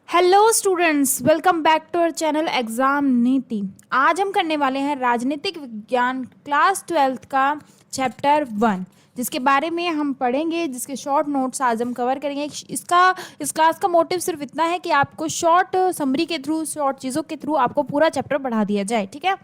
Hello students, welcome back to our channel Exam Niti. आज हम करने वाले हैं राजनीतिक विज्ञान क्लास 12th का चैप्टर 1, जिसके बारे में हम पढ़ेंगे, जिसके शॉर्ट नोट्स आज हम कवर करेंगे। इस क्लास का मोटिव सिर्फ इतना है कि आपको शॉर्ट समरी के थ्रू, शॉर्ट चीज़ों के थ्रू आपको पूरा चैप्टर पढ़ा दिया जाए। ठीक है,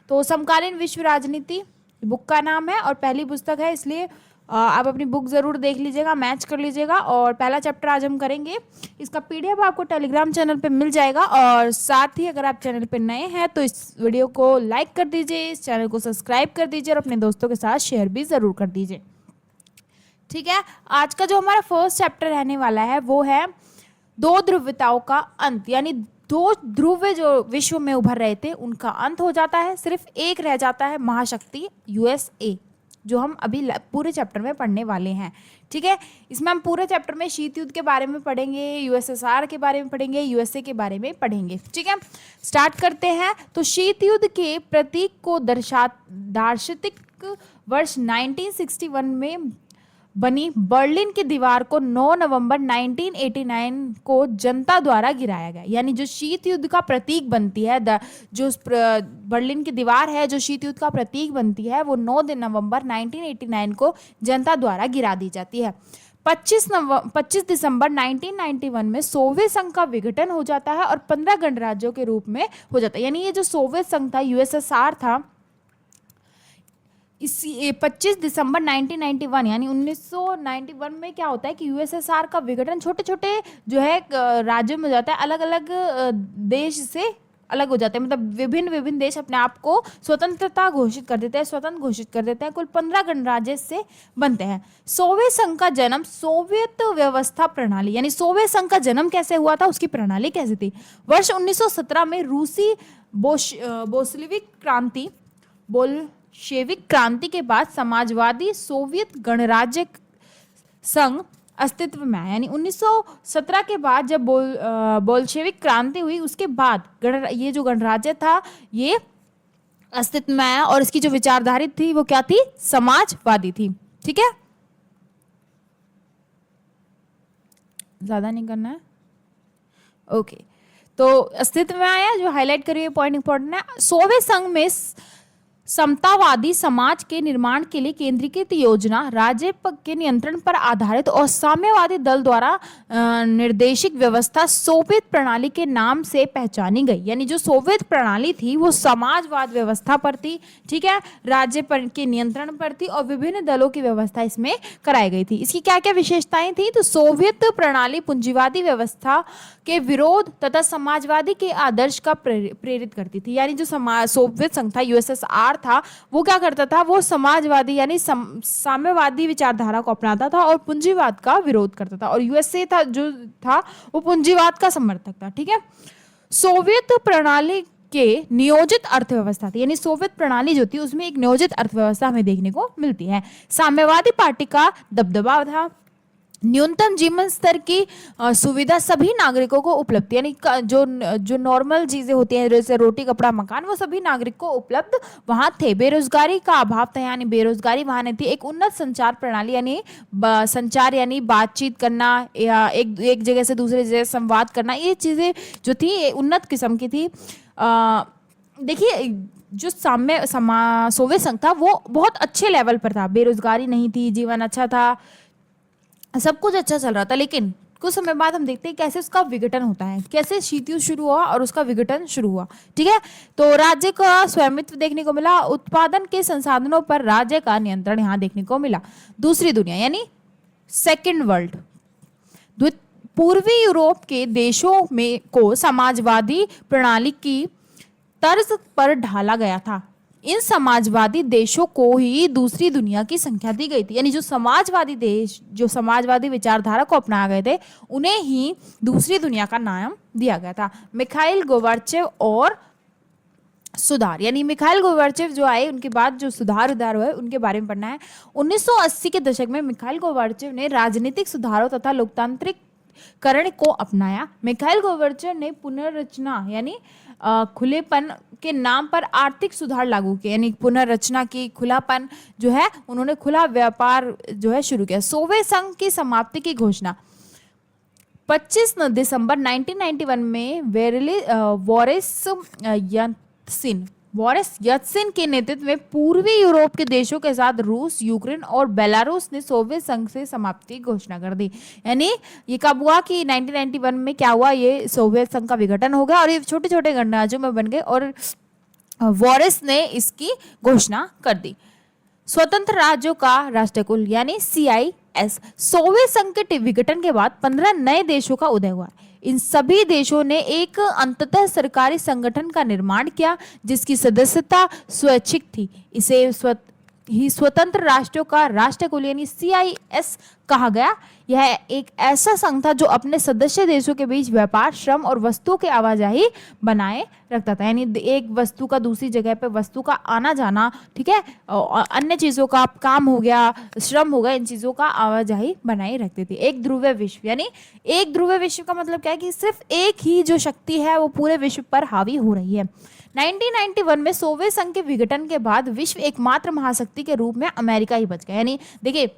तो समकालीन विश्व राजनीति बुक का नाम है और पहली पुस्तक है, इसलिए आप अपनी बुक ज़रूर देख लीजिएगा, मैच कर लीजिएगा। और पहला चैप्टर आज हम करेंगे, इसका पीडीएफ आपको टेलीग्राम चैनल पे मिल जाएगा। और साथ ही अगर आप चैनल पे नए हैं तो इस वीडियो को लाइक कर दीजिए, इस चैनल को सब्सक्राइब कर दीजिए और अपने दोस्तों के साथ शेयर भी ज़रूर कर दीजिए। ठीक है, आज का जो हमारा फर्स्ट चैप्टर रहने वाला है वो है दो ध्रुवताओं का अंत, यानी दो ध्रुव जो विश्व में उभर रहे थे उनका अंत हो जाता है, सिर्फ एक रह जाता है, महाशक्ति यूएसए, जो हम अभी पूरे चैप्टर में पढ़ने वाले हैं। ठीक है, इसमें हम पूरे चैप्टर में शीत युद्ध के बारे में पढ़ेंगे, यूएसएसआर के बारे में पढ़ेंगे, यूएसए के बारे में पढ़ेंगे। ठीक है, स्टार्ट करते हैं। तो शीत युद्ध के प्रतीक को दार्शनिक वर्ष 1961 में बनी बर्लिन की दीवार को 9 नवंबर 1989 को जनता द्वारा गिराया गया। यानी जो शीत युद्ध का प्रतीक बनती है, जो बर्लिन की दीवार है जो शीत युद्ध का प्रतीक बनती है, वो 9 नवंबर 1989 को जनता द्वारा गिरा दी जाती है। 25 दिसंबर 1991 में सोवियत संघ का विघटन हो जाता है और 15 गणराज्यों के रूप में हो जाता है। यानी ये जो सोवियत संघ था, यूएसएसआर था, इसी 25 दिसंबर 1991 यानी 1991 में क्या होता है कि यूएसएसआर का विघटन छोटे छोटे जो है राज्यों में हो जाता है, अलग अलग देश से अलग हो जाते हैं। मतलब विभिन्न विभिन्न देश अपने आप को स्वतंत्रता घोषित कर देते हैं, स्वतंत्र घोषित कर देते हैं। कुल 15 गणराज्य से बनते हैं। सोवियत संघ का जन्म, सोवियत व्यवस्था प्रणाली, यानी सोवियत संघ का जन्म कैसे हुआ था, उसकी प्रणाली कैसे थी। वर्ष 1917 में रूसी बोल्शेविक क्रांति के बाद समाजवादी सोवियत गणराज्य संघ अस्तित्व में आया। यानी 1917 के बाद जब बोल्शेविक क्रांति हुई, उसके बाद ये जो गणराज्य था ये अस्तित्व में आया और इसकी जो विचारधारा थी वो क्या थी, समाजवादी थी। ठीक है, ज्यादा नहीं करना है, ओके। तो अस्तित्व में आया, जो हाईलाइट करिए पॉइंट इंपॉर्टेंट है। सोवियत संघ में समतावादी समाज के निर्माण के लिए केंद्रीकृत योजना राज्य के नियंत्रण पर आधारित और साम्यवादी दल द्वारा निर्देशित व्यवस्था सोवियत प्रणाली के नाम से पहचानी गई। यानी जो सोवियत प्रणाली थी वो समाजवाद व्यवस्था पर थी। ठीक है, राज्य पर के नियंत्रण पर थी और विभिन्न दलों की व्यवस्था इसमें कराई गई थी। इसकी क्या क्या विशेषताएं थी, तो सोवियत प्रणाली पूंजीवादी व्यवस्था के विरोध तथा समाजवादी के आदर्श का प्रेरित करती थी। यानी जो सोवियत संघ था, यूएसएसआर था, वो क्या करता था, वो समाजवादी यानी साम्यवादी विचारधारा को अपनाता था और पूंजीवाद का विरोध करता था। और यूएसए था जो था वो पूंजीवाद का समर्थक था। ठीक है, सोवियत प्रणाली के नियोजित अर्थव्यवस्था थी, यानी सोवियत प्रणाली जो थी उसमें एक नियोजित अर्थव्यवस्था हमें देखने को मिलती है। साम्यवादी पार्टी का दबदबा था, न्यूनतम जीवन स्तर की सुविधा सभी नागरिकों को उपलब्ध, यानी जो नॉर्मल चीजें होती हैं जैसे रोटी कपड़ा मकान, वो सभी नागरिक को उपलब्ध वहां थे। बेरोजगारी का अभाव था, यानी बेरोजगारी वहां नहीं थी। एक उन्नत संचार प्रणाली, यानी संचार यानी बातचीत करना या एक जगह से दूसरे जगह संवाद करना, ये चीजें जो थी उन्नत किस्म की थी। देखिए, जो सोवियत संघ था वो बहुत अच्छे लेवल पर था, बेरोजगारी नहीं थी, जीवन अच्छा था, सब कुछ अच्छा चल रहा था। लेकिन कुछ समय बाद हम देखते हैं कैसे उसका विघटन होता है, कैसे शीत युद्ध शुरू हुआ और उसका विघटन शुरू हुआ। ठीक है, तो राज्य का स्वामित्व देखने को मिला, उत्पादन के संसाधनों पर राज्य का नियंत्रण यहाँ देखने को मिला। दूसरी दुनिया यानी सेकेंड वर्ल्ड, पूर्वी यूरोप के देशों में को समाजवादी प्रणाली की तर्ज पर ढाला गया था। इन समाजवादी देशों को ही दूसरी दुनिया की संख्या दी गई थी। यानी जो समाजवादी देश, जो समाजवादी विचारधारा को अपना गए थे, उन्हें ही दूसरी दुनिया का नाम दिया गया था। मिखाइल गोर्बाचेव और सुधार, यानी मिखाइल गोर्बाचेव जो आए उनके बाद जो सुधार हुए उनके बारे में पढ़ना है। 1980 के दशक में मिखाइल गोर्बाचेव ने राजनीतिक सुधारों तथा लोकतांत्रिक करण को अपनाया। मिखाइल गोर्बाचेव ने पुनर्रचना यानी खुलेपन के नाम पर आर्थिक सुधार लागू किए, यानी पुनर्रचना की, खुलापन जो है, उन्होंने खुला व्यापार जो है शुरू किया। सोवियत संघ की समाप्ति की घोषणा, 25 दिसंबर 1991 में बोरिस यल्त्सिन के नेतृत्व में पूर्वी यूरोप के देशों के साथ रूस, यूक्रेन और बेलारूस ने सोवियत संघ से समाप्ति की घोषणा कर दी। यानी ये कब हुआ कि 1991 में क्या हुआ, ये सोवियत संघ का विघटन हो गया और ये छोटे छोटे गणराज्यों में बन गए और बोरिस ने इसकी घोषणा कर दी। स्वतंत्र राज्यों का राष्ट्रकुल यानी CIS, सोवियत संघ के विघटन के बाद 15 नए देशों का उदय हुआ। इन सभी देशों ने एक अंततः सरकारी संगठन का निर्माण किया जिसकी सदस्यता स्वैच्छिक थी। इसे स्वतंत्र राष्ट्रों का राष्ट्रकुल यानी CIS कहा गया। यह एक ऐसा संघ था जो अपने सदस्य देशों के बीच व्यापार, श्रम और वस्तुओं की आवाजाही बनाए रखता था। यानी एक वस्तु का दूसरी जगह पे वस्तु का आना जाना, ठीक है, अन्य चीजों का काम हो गया, श्रम हो गया, इन चीजों का आवाजाही बनाए रखती थी। एक ध्रुवीय विश्व यानी एक ध्रुवीय विश्व का मतलब क्या है कि सिर्फ एक ही जो शक्ति है वो पूरे विश्व पर हावी हो रही है। 1991 में सोवियत संघ के विघटन के बाद विश्व एकमात्र महाशक्ति के रूप में अमेरिका ही बच गया। यानी देखिए,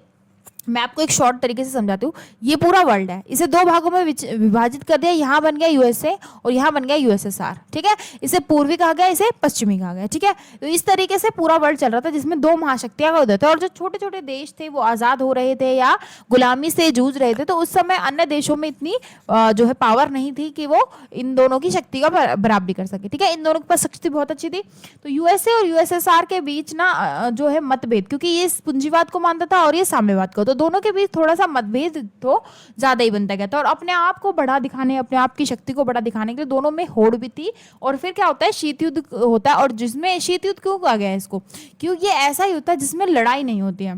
मैं आपको एक शॉर्ट तरीके से समझाती हूँ। ये पूरा वर्ल्ड है, इसे दो भागों में विभाजित कर दिया। यहाँ बन गया USA और यहाँ बन गया USSR, ठीक है। इसे पूर्वी कहा गया, इसे पश्चिमी कहा गया, ठीक है। तो इस तरीके से पूरा वर्ल्ड चल रहा था जिसमें दो महाशक्तियां का उदय था और जो छोटे छोटे देश थे वो आजाद हो रहे थे या गुलामी से जूझ रहे थे। तो उस समय अन्य देशों में इतनी जो है पावर नहीं थी कि वो इन दोनों की शक्ति का बराबरी कर सके, ठीक है। इन दोनों के पास शक्ति बहुत अच्छी थी। तो USA और USSR के बीच ना जो है मतभेद, क्योंकि ये पूंजीवाद को मानता था और ये साम्यवाद को, तो दोनों के बीच थोड़ा सा मतभेद तो ज्यादा ही बनता गया था। और अपने आप को बढ़ा दिखाने, अपने आप की शक्ति को बढ़ा दिखाने के लिए दोनों में होड़ भी थी। और फिर क्या होता है, शीत युद्ध होता है। और जिसमें शीत युद्ध क्यों कहा गया है इसको, क्योंकि ये ऐसा ही होता है जिसमें लड़ाई नहीं होती है,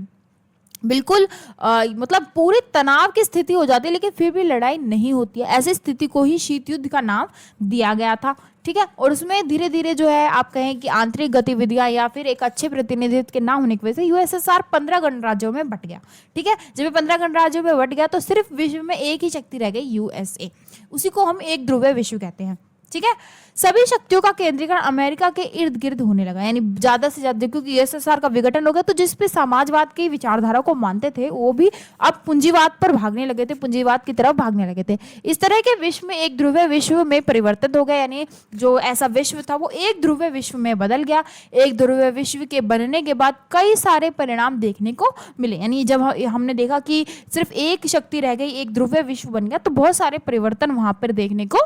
बिल्कुल मतलब पूरी तनाव की स्थिति हो जाती है लेकिन फिर भी लड़ाई नहीं होती है। ऐसी स्थिति को ही शीत युद्ध का नाम दिया गया था, ठीक है। और उसमें धीरे धीरे जो है आप कहें कि आंतरिक गतिविधियां या फिर एक अच्छे प्रतिनिधित्व के ना होने की वजह से USSR 15 गणराज्यों में बट गया, ठीक है। जब ये 15 गणराज्यों में बट गया तो सिर्फ विश्व में एक ही शक्ति रह गई, USA। उसी को हम एक ध्रुवीय विश्व कहते हैं, ठीक है। सभी शक्तियों का केंद्रीकरण अमेरिका के इर्द गिर्द होने लगा, यानी ज्यादा से ज्यादा, क्योंकि USSR का विघटन हो गया तो जिस पे समाजवाद की विचारधारा को मानते थे वो भी अब पूंजीवाद पर भागने लगे थे, पूंजीवाद की तरफ भागने लगे थे। इस तरह के विश्व में एक ध्रुवीय विश्व में परिवर्तित हो गया, यानी जो ऐसा विश्व था वो एक ध्रुवीय विश्व में बदल गया। एक ध्रुवीय विश्व के बनने के बाद कई सारे परिणाम देखने को मिले। यानी जब हमने देखा कि सिर्फ एक शक्ति रह गई, एक ध्रुवीय विश्व बन गया, तो बहुत सारे परिवर्तन वहां पर देखने को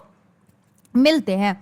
मिलते हैं।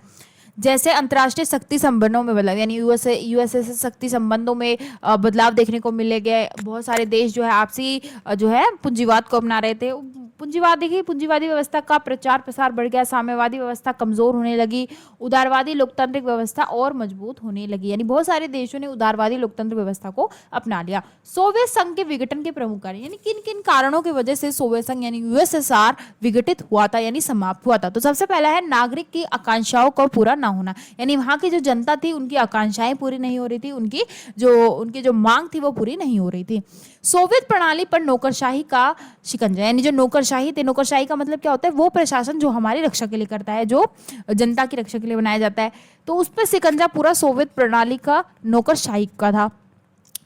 जैसे अंतर्राष्ट्रीय शक्ति संबंधों में बदलाव, यानी यूएसए शक्ति संबंधों में बदलाव देखने को मिले गए। बहुत सारे देश जो है आपसी जो है पूंजीवाद को अपना रहे थे। पूंजीवाद देखिए, पूंजीवादी व्यवस्था का प्रचार प्रसार बढ़ गया, साम्यवादी व्यवस्था कमजोर होने लगी, उदारवादी लोकतांत्रिक व्यवस्था और मजबूत होने लगी। यानी बहुत सारे देशों ने उदारवादी लोकतंत्र व्यवस्था को अपना लिया। सोवियत संघ के विघटन के प्रमुख कारण, यानी किन किन कारणों की वजह से सोवियत संघ यानी USSR विघटित हुआ था, यानी समाप्त हुआ था। तो सबसे पहला है नागरिक की आकांक्षाओं को पूरा ना होना, यानी वहां की जो जनता थी उनकी आकांक्षाएं पूरी नहीं हो रही थी, उनकी जो मांग थी वो पूरी नहीं हो रही थी। सोवियत प्रणाली पर नौकरशाही का शिकंजा, यानी जो नौकरशाही थे, नौकरशाही का मतलब क्या होता है, वो प्रशासन जो हमारी रक्षा के लिए करता है, जो जनता की रक्षा के लिए बनाया जाता है, तो उस पर शिकंजा पूरा सोवियत प्रणाली का नौकरशाही का था।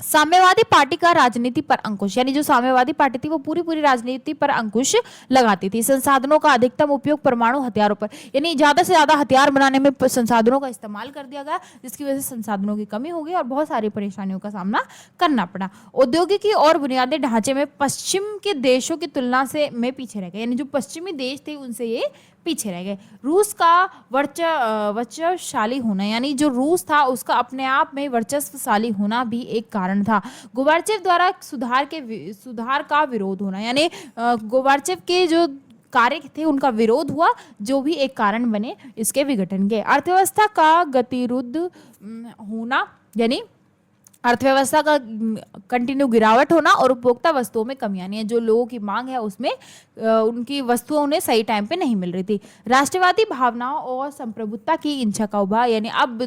साम्यवादी पार्टी का राजनीति पर अंकुश, यानी जो साम्यवादी पार्टी थी वो पूरी राजनीति पर अंकुश लगाती थी। संसाधनों का अधिकतम उपयोग परमाणु हथियारों पर, यानी ज्यादा से ज्यादा हथियार बनाने में संसाधनों का इस्तेमाल कर दिया गया, जिसकी वजह से संसाधनों की कमी हो गई और बहुत सारी परेशानियों का सामना करना पड़ा। औद्योगिकी और बुनियादी ढांचे में पश्चिम के देशों की तुलना से में पीछे रह गए, यानी जो पश्चिमी देश थे उनसे ये पीछे रह गए। रूस का वर्चस्वशाली होना, यानी जो रूस था उसका अपने आप में वर्चस्वशाली होना भी एक कारण था। गोर्बाचेव द्वारा सुधार का विरोध होना, यानी गोर्बाचेव के जो कार्य थे उनका विरोध हुआ, जो भी एक कारण बने इसके विघटन के। अर्थव्यवस्था का गतिरुद्ध होना, यानी अर्थव्यवस्था का कंटिन्यू गिरावट होना और उपभोक्ता वस्तुओं में कमी आनी है, जो लोगों की मांग है उसमें उनकी वस्तुओं उन्हें सही टाइम पे नहीं मिल रही थी। राष्ट्रवादी भावनाओं और संप्रभुता की इच्छा का उभा, यानी अब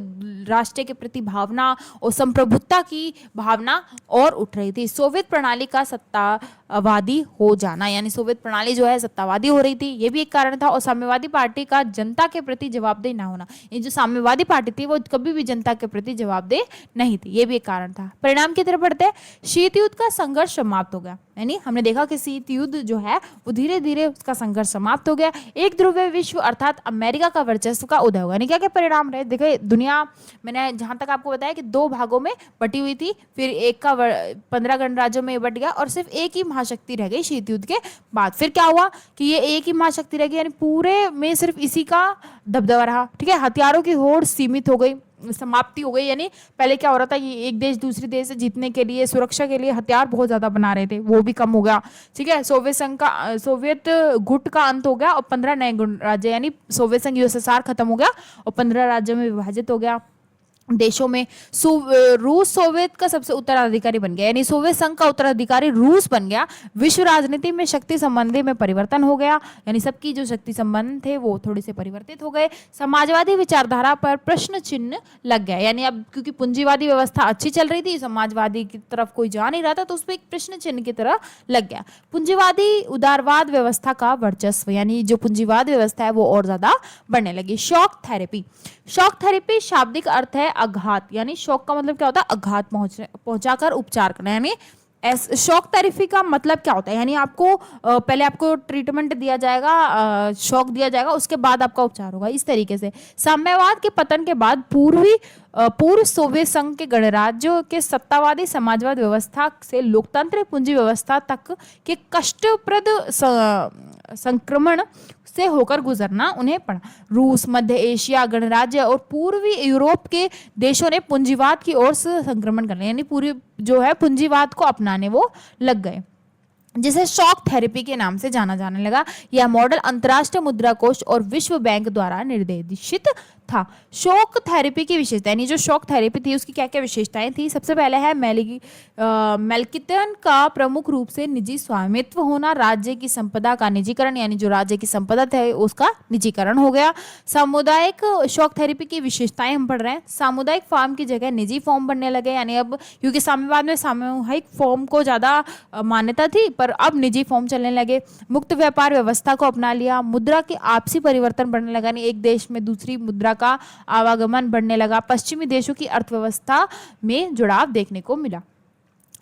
राष्ट्र के प्रति भावना और संप्रभुता की भावना और उठ रही थी। सोवियत प्रणाली का सत्तावादी हो जाना, यानी सोवियत प्रणाली जो है सत्तावादी हो रही थी, ये भी एक कारण था। और साम्यवादी पार्टी का जनता के प्रति जवाबदेह ना होना, ये जो साम्यवादी पार्टी थी वो कभी भी जनता के प्रति जवाबदेह नहीं थी, ये भी एक कारण कारण था। परिणाम की तरफ बढ़ते हैं। शीत युद्ध का संघर्ष समाप्त हो गया, यानी हमने देखा कि शीत युद्ध जो है वो धीरे धीरे उसका संघर्ष समाप्त हो गया। एक ध्रुवीय विश्व अर्थात अमेरिका का वर्चस्व का उदय होगा। यानी क्या क्या परिणाम रहे, देखिए दुनिया, मैंने जहां तक आपको बताया कि 2 भागों में बटी हुई थी, फिर एक का 15 गणराज्यों में बट गया और सिर्फ एक ही महाशक्ति रह गई शीत युद्ध के बाद। फिर क्या हुआ कि ये एक ही महाशक्ति रह गई, यानी पूरे में सिर्फ इसी का दबदबा रहा। ठीक है, हथियारों की होड़ सीमित हो गई, समाप्ति हो गई। यानी पहले क्या हो रहा था, ये एक देश दूसरे देश से जीतने के लिए, सुरक्षा के लिए हथियार बहुत ज्यादा बना रहे थे, वो भी कम हो गया। ठीक है, सोवियत संघ का, सोवियत गुट का अंत हो गया और 15 नए राज्य, यानी सोवियत संघ यूएसएसआर खत्म हो गया और 15 राज्यों में विभाजित हो गया देशों में। रूस सोवियत का सबसे उत्तराधिकारी बन गया, यानी सोवियत संघ का उत्तराधिकारी रूस बन गया। विश्व राजनीति में शक्ति संबंधी में परिवर्तन हो गया, यानी सबकी जो शक्ति संबंध थे वो थोड़े से परिवर्तित हो गए। समाजवादी विचारधारा पर प्रश्न चिन्ह लग गया, यानी अब क्योंकि पूंजीवादी व्यवस्था अच्छी चल रही थी, समाजवादी की तरफ कोई जा नहीं रहा था, तो उस पर एक प्रश्न चिन्ह की तरह लग गया। पूंजीवादी उदारवाद व्यवस्था का वर्चस्व, यानी जो पूंजीवाद व्यवस्था है वो और ज्यादा बढ़ने लगी। शॉक थेरेपी, शॉक थेरेपी शाब्दिक अर्थ है आघात, यानी शॉक का मतलब क्या होता है, आघात पहुंचाकर उपचार करना। यानी शॉक थेरेपी का मतलब क्या होता है, यानी आपको पहले आपको ट्रीटमेंट दिया जाएगा, शॉक दिया जाएगा, उसके बाद आपका उपचार होगा। इस तरीके से साम्यवाद के पतन के बाद पूर्व सोवियत संघ के गणराज्यों के सत्तावादी समाजवाद व्यवस्था से लोकतांत्रिक पूंजी व्यवस्था तक के कष्टप्रद संक्रमण से होकर गुजरना उन्हें पड़ा। रूस, मध्य एशिया गणराज्य और पूर्वी यूरोप के देशों ने पूंजीवाद की ओर से संक्रमण करने, यानी पूरी जो है पूंजीवाद को अपनाने वो लग गए, जिसे शॉक थेरेपी के नाम से जाना जाने लगा। यह मॉडल अंतर्राष्ट्रीय मुद्रा कोष और विश्व बैंक द्वारा निर्देशित था। शॉक थेरेपी की विशेषता, यानी जो शॉक थेरेपी थी उसकी क्या क्या विशेषताएं थी। सबसे पहले है मेल्कितन का प्रमुख रूप से निजी स्वामित्व होना, राज्य की संपदा का निजीकरण, यानी जो राज्य की संपदा है उसका निजीकरण हो गया। सामुदायिक शॉक थेरेपी की विशेषताएं हम पढ़ रहे हैं। सामुदायिक फॉर्म की जगह निजी फॉर्म बनने लगे, यानी अब क्योंकि साम्यवाद में सामूहिक फॉर्म को ज्यादा मान्यता थी, पर अब निजी फॉर्म चलने लगे। मुक्त व्यापार व्यवस्था को अपना लिया। मुद्रा के आपसी परिवर्तन बढ़ने लगा, यानी एक देश में दूसरी मुद्रा का आवागमन बढ़ने लगा। पश्चिमी देशों की अर्थव्यवस्था में जुड़ाव देखने को मिला।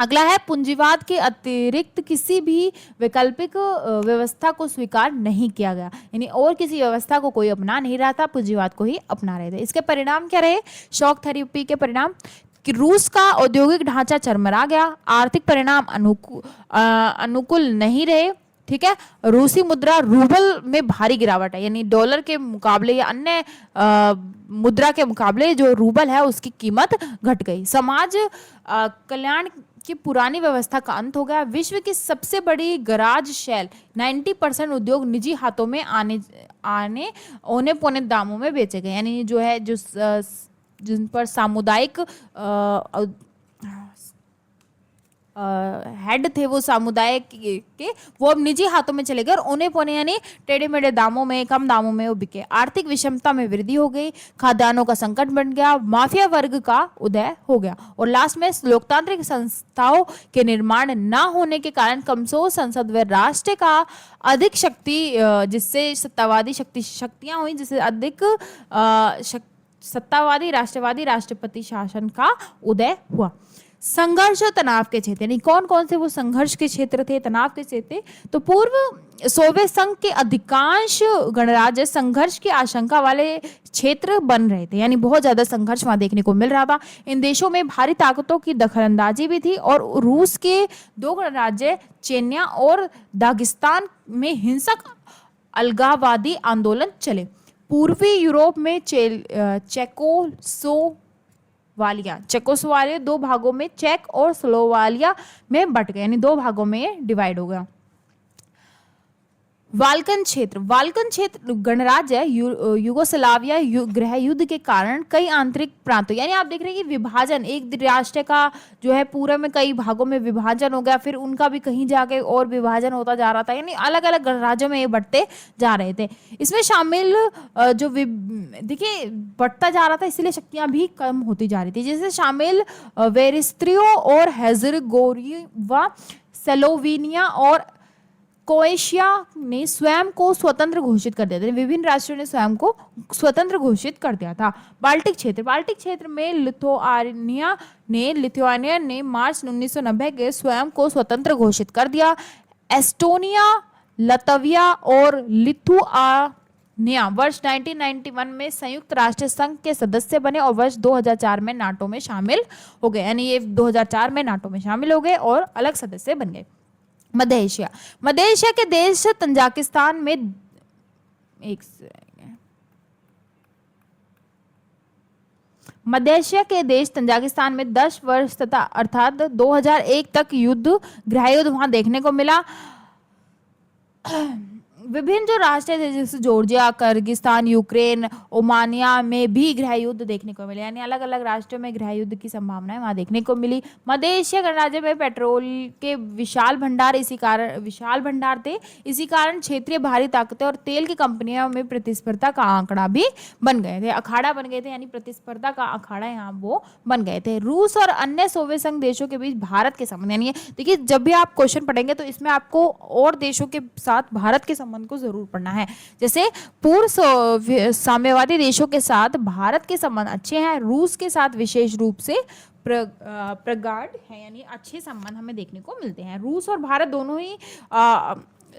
अगला है पूंजीवाद के अतिरिक्त किसी भी वैकल्पिक व्यवस्था को स्वीकार नहीं किया गया, यानी और किसी व्यवस्था को कोई अपना नहीं रहा था, पूंजीवाद को ही अपना रहे थे। इसके परिणाम क्या रहे, शॉक थेरेपी के परिणाम कि रूस का औद्योगिक ढांचा चरमरा गया, आर्थिक परिणाम अनुकूल नहीं रहे। ठीक है, रूसी मुद्रा रूबल में भारी गिरावट है, यानी डॉलर के मुकाबले या अन्य मुद्रा के मुकाबले जो रूबल है उसकी कीमत घट गई। समाज कल्याण की पुरानी व्यवस्था का अंत हो गया। विश्व की सबसे बड़ी गराज शेल 90% उद्योग निजी हाथों में आने औने पौने दामों में बेचे गए, यानी जो है जो जिन पर सामुदायिक हेड थे वो समुदाय के वो अब निजी हाथों में चले गए और औने पौने यानी टेढ़े मेढ़े दामों में, कम दामों में वो बिके। आर्थिक विषमता में वृद्धि हो गई, खाद्यान्नों का संकट बन गया, माफिया वर्ग का उदय हो गया और लास्ट में लोकतांत्रिक संस्थाओं के निर्माण न होने के कारण कमजोर संसद व राष्ट्र का अधिक शक्ति जिससे सत्तावादी शक्तियां हुई, जिससे अधिक सत्तावादी राष्ट्रवादी राष्ट्रपति शासन का उदय हुआ। संघर्ष और तनाव के क्षेत्र, यानी कौन कौन से वो संघर्ष के क्षेत्र थे, तनाव के क्षेत्र थे, तो पूर्व सोवियत संघ के अधिकांश गणराज्य संघर्ष की आशंका वाले क्षेत्र बन रहे थे, यानी बहुत ज्यादा संघर्ष वहां देखने को मिल रहा था। इन देशों में भारी ताकतों की दखलंदाजी भी थी और रूस के 2 गणराज्य चेन्या और दागिस्तान में हिंसक अलगाववादी आंदोलन चले। पूर्वी यूरोप में चेकोस्लोवालिया 2 भागों में, चेक और स्लोवालिया में बट गए, यानी 2 भागों में डिवाइड हो गया। बाल्कन क्षेत्र गणराज्य युगोस्लाविया गृह युद्ध के कारण कई आंतरिक प्रांतों, यानी आप देख रहे हैं कि विभाजन, एक राष्ट्र का जो है पूरे में कई भागों में विभाजन हो गया, फिर उनका भी कहीं जाके और विभाजन होता जा रहा था, यानी अलग अलग गणराज्यों में ये बढ़ते जा रहे थे। इसमें शामिल जो देखिए बढ़ता जा रहा था, इसलिए शक्तियां भी कम होती जा रही थी, जैसे शामिल वेरिस्त्रियो और हेजरगोरिया, सेलोविनिया और क्रोएशिया ने स्वयं को स्वतंत्र घोषित कर दिया था, विभिन्न राष्ट्रों ने स्वयं को स्वतंत्र घोषित कर दिया था। बाल्टिक क्षेत्र में लिथुआनिया ने मार्च 1990 के स्वयं को स्वतंत्र घोषित कर दिया। एस्टोनिया, लतविया और लिथुआनिया वर्ष 1991 में संयुक्त राष्ट्र संघ के सदस्य बने और वर्ष 2004 में नाटो में शामिल हो गए, यानी ये 2004 में नाटो में शामिल हो गए और अलग सदस्य बन गए। मध्य एशिया के देश तंजाकिस्तान में मध्य एशिया के देश तंजाकिस्तान में 10 वर्ष तथा अर्थात 2001 तक गृहयुद्ध वहां देखने को मिला। विभिन्न जो राष्ट्र थे जैसे जॉर्जिया, किर्गिस्तान, यूक्रेन, ओमानिया में भी गृह युद्ध देखने को मिले, यानी अलग अलग राष्ट्रों में गृह युद्ध की संभावनाएं वहां देखने को मिली। मध्य एशिया गणराज्य में पेट्रोल के विशाल भंडार थे, इसी कारण क्षेत्रीय भारी ताकतें और तेल की कंपनियों में प्रतिस्पर्धा का आंकड़ा भी बन गए थे, अखाड़ा बन गए थे, यानी प्रतिस्पर्धा का अखाड़ा यहाँ वो बन गए थे। रूस और अन्य सोवियत संघ देशों के बीच भारत के संबंध, यानी देखिए जब भी आप क्वेश्चन पढ़ेंगे तो इसमें आपको और देशों के साथ भारत के संबंध को जरूर पढ़ना है। जैसे पूर्व साम्यवादी देशों के साथ भारत के संबंध अच्छे हैं, रूस के साथ विशेष रूप से प्रगाढ़ है, यानी अच्छे संबंध हमें देखने को मिलते हैं। रूस और भारत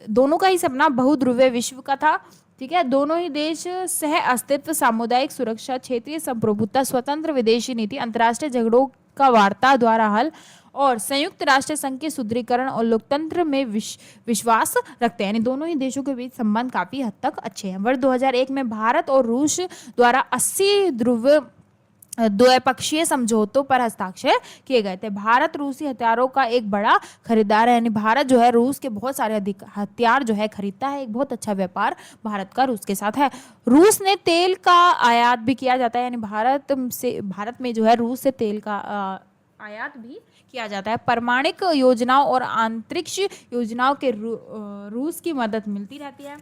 दोनों का ही सपना बहुध्रुवीय विश्व का था, ठीक है। दोनों ही देश सह अस्तित्व, सामुदायिक सुरक्षा, क्षेत्रीय संप्रभुता, स्वतंत्र विदेशी नीति, अंतर्राष्ट्रीय झगड़ों का वार्ता द्वारा हल और संयुक्त राष्ट्र संघ के सुदृढ़ीकरण और लोकतंत्र में विश्वास रखते हैं, यानी दोनों ही देशों के बीच संबंध काफी हद तक अच्छे हैं। वर्ष 2001 में भारत और रूस द्वारा 80 द्विपक्षीय समझौतों पर हस्ताक्षर किए गए थे। भारत रूसी हथियारों का एक बड़ा खरीदार है, यानी भारत जो है रूस के बहुत सारे हथियार जो है खरीदता है, एक बहुत अच्छा व्यापार भारत का रूस के साथ है। रूस ने तेल का आयात भी किया जाता है, यानी भारत में जो है रूस से तेल का आयात भी किया जाता है। परमाणु योजनाओं और अंतरिक्ष योजनाओं के रूस की मदद मिलती रहती है,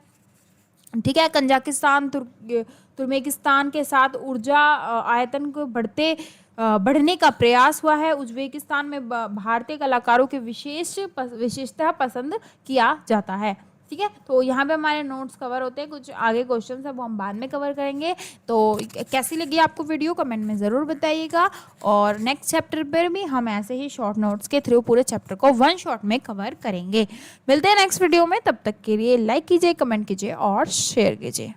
ठीक है। कजाकिस्तान, तुर्कमेनिस्तान के साथ ऊर्जा आयतन को बढ़ने का प्रयास हुआ है। उज्बेकिस्तान में भारतीय कलाकारों के विशेषता पसंद किया जाता है, ठीक है। तो यहाँ पे हमारे नोट्स कवर होते हैं, कुछ आगे क्वेश्चन है वो हम बाद में कवर करेंगे। तो कैसी लगी आपको वीडियो कमेंट में ज़रूर बताइएगा, और नेक्स्ट चैप्टर पर भी हम ऐसे ही शॉर्ट नोट्स के थ्रू पूरे चैप्टर को 1 शॉट में कवर करेंगे। मिलते हैं नेक्स्ट वीडियो में, तब तक के लिए लाइक कीजिए, कमेंट कीजिए और शेयर कीजिए।